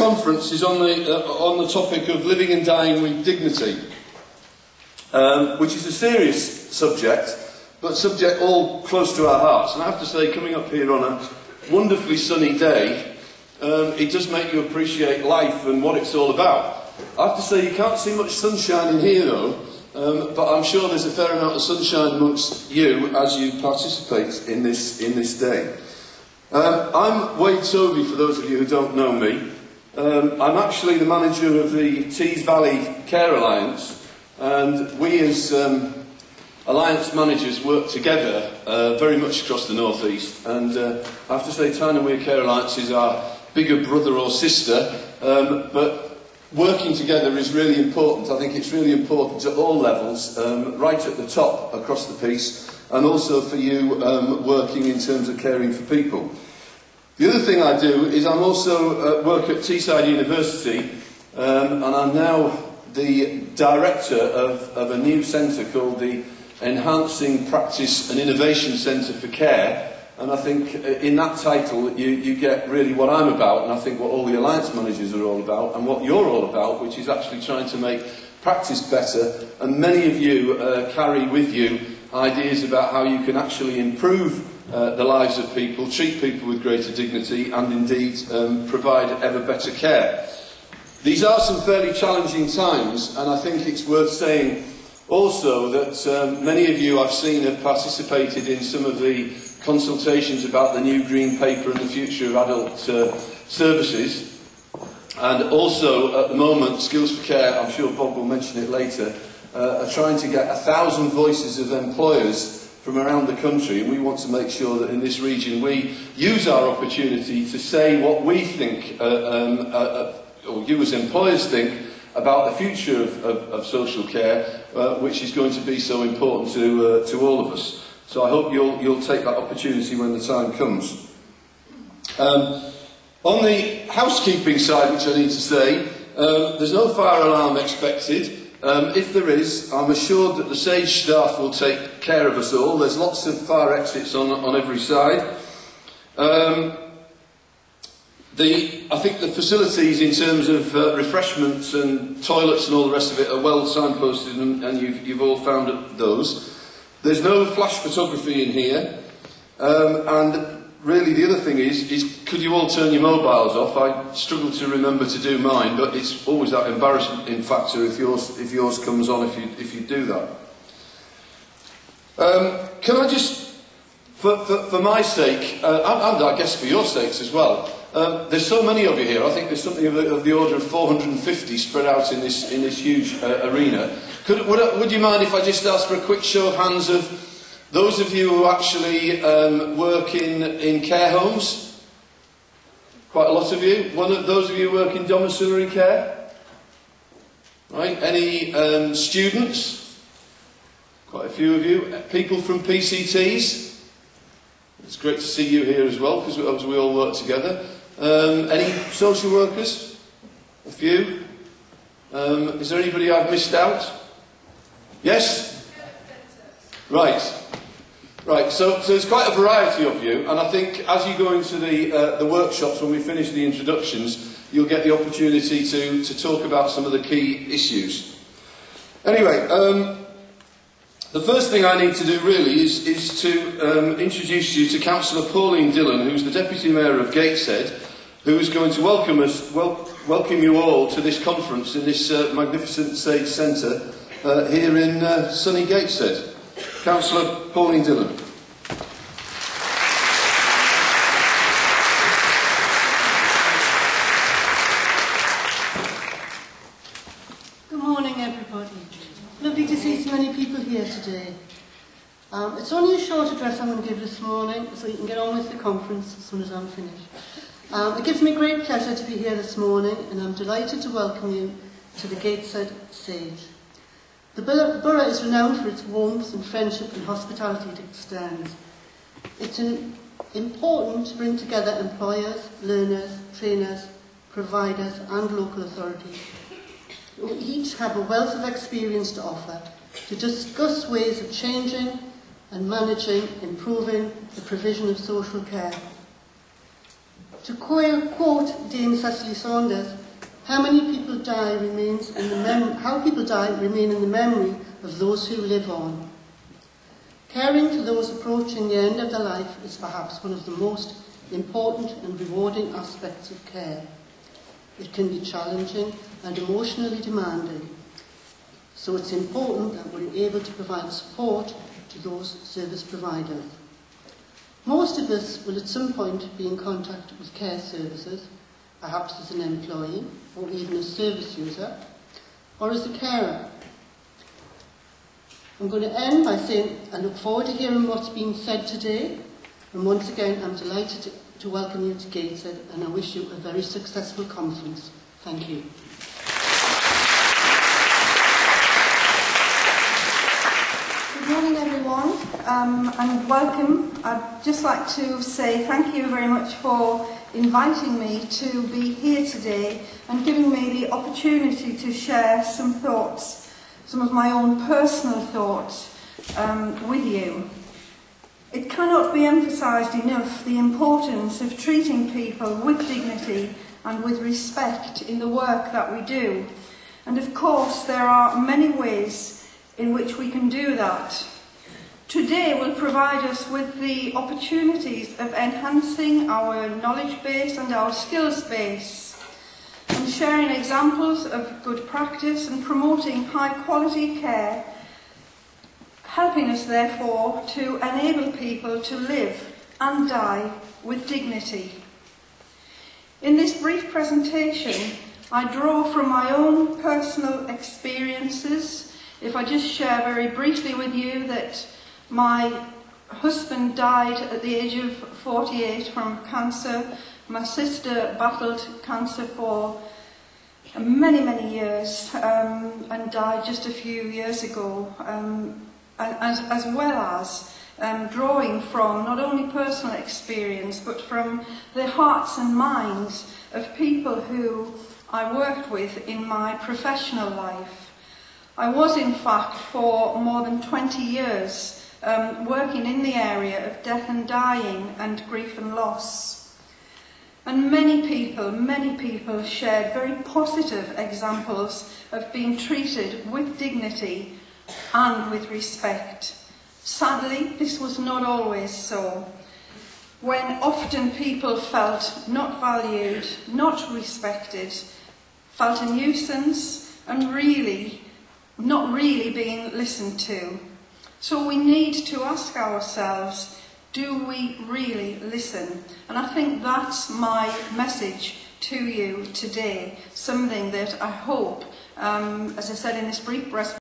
conference is on the topic of living and dying with dignity, which is a serious subject, but subject all close to our hearts. And I have to say, coming up here on a wonderfully sunny day, it does make you appreciate life and what it's all about. I have to say, you can't see much sunshine in here though, but I'm sure there's a fair amount of sunshine amongst you as you participate in this day. I'm Wade Tovey, for those of you who don't know me. I'm actually the manager of the Tees Valley Care Alliance, and we as Alliance managers work together very much across the North East, and I have to say Tyne and Wear Care Alliance is our bigger brother or sister, but working together is really important. I think it's really important at all levels, right at the top across the piece, and also for you working in terms of caring for people. The other thing I do is I'm also work at Teesside University, and I'm now the director of a new centre called the Enhancing Practice and Innovation Centre for Care. And I think in that title you get really what I'm about, and I think what all the Alliance managers are all about, and what you're all about, which is actually trying to make practice better. And many of you carry with you ideas about how you can actually improve the lives of people, treat people with greater dignity, and indeed provide ever better care. These are some fairly challenging times, and I think it's worth saying also that many of you I've seen have participated in some of the consultations about the new Green Paper and the future of adult services, and also at the moment Skills for Care, I'm sure Bob will mention it later, are trying to get 1,000 voices of employers from around the country, and we want to make sure that in this region we use our opportunity to say what we think, or you as employers think, about the future of social care, which is going to be so important to all of us. So I hope you'll take that opportunity when the time comes. On the housekeeping side, which I need to say, there's no fire alarm expected. If there is, I'm assured that the Sage staff will take care of us all. There's lots of fire exits on every side. I think the facilities in terms of refreshments and toilets and all the rest of it are well signposted, and you've all found those. There's no flash photography in here, and really the other thing is could you all turn your mobiles off? I struggle to remember to do mine, but it's always that embarrassing factor if yours comes on if you do that. Can I just, for my sake, and I guess for your sakes as well, there's so many of you here. I think there's something of the order of 450 spread out in this huge arena. Would you mind if I just ask for a quick show of hands of those of you who actually work in care homes? Quite a lot of you. Those of you who work in domiciliary care? Right. Any students? Quite a few of you. People from PCTs? It's great to see you here as well, because we all work together. Any social workers? A few. Is there anybody I've missed out? Yes? Right. So there's quite a variety of you, and I think as you go into the workshops, when we finish the introductions, you'll get the opportunity to talk about some of the key issues. Anyway, the first thing I need to do really is to introduce you to Councillor Pauline Dillon, who's the Deputy Mayor of Gateshead, who is going to welcome you all to this conference in this magnificent Sage Centre here in sunny Gateshead. Councillor Pauline Dillon. Good morning, everybody. Lovely to see so many people here today. It's only a short address I'm going to give this morning, so you can get on with the conference as soon as I'm finished. It gives me great pleasure to be here this morning, and I'm delighted to welcome you to the Gateshead Sage. The borough is renowned for its warmth and friendship and hospitality it extends. It's important to bring together employers, learners, trainers, providers and local authorities who each have a wealth of experience to offer to discuss ways of changing and managing, improving the provision of social care. To quote Dame Cecily Saunders, how people die remain in the memory of those who live on. Caring for those approaching the end of their life is perhaps one of the most important and rewarding aspects of care. It can be challenging and emotionally demanding, so it's important that we're able to provide support to those service providers. Most of us will at some point be in contact with care services, perhaps as an employee or even as a service user or as a carer. I'm going to end by saying I look forward to hearing what's been said today, and once again I'm delighted to welcome you to Gateshead, and I wish you a very successful conference. Thank you. Good morning everyone, and welcome. I'd just like to say thank you very much for inviting me to be here today and giving me the opportunity to share some thoughts, some of my own personal thoughts with you. It cannot be emphasised enough the importance of treating people with dignity and with respect in the work that we do. And of course there are many ways in which we can do that. Today will provide us with the opportunities of enhancing our knowledge base and our skills base, and sharing examples of good practice and promoting high quality care, helping us therefore to enable people to live and die with dignity. In this brief presentation, I draw from my own personal experiences. If I just share very briefly with you that my husband died at the age of 48 from cancer. My sister battled cancer for many, many years and died just a few years ago. As well as drawing from not only personal experience but from the hearts and minds of people who I worked with in my professional life. I was in fact for more than 20 years working in the area of death and dying and grief and loss. And many people shared very positive examples of being treated with dignity and with respect. Sadly, this was not always so. When often people felt not valued, not respected, felt a nuisance and not really being listened to. So we need to ask ourselves, do we really listen? And I think that's my message to you today, something that I hope, as I said in this brief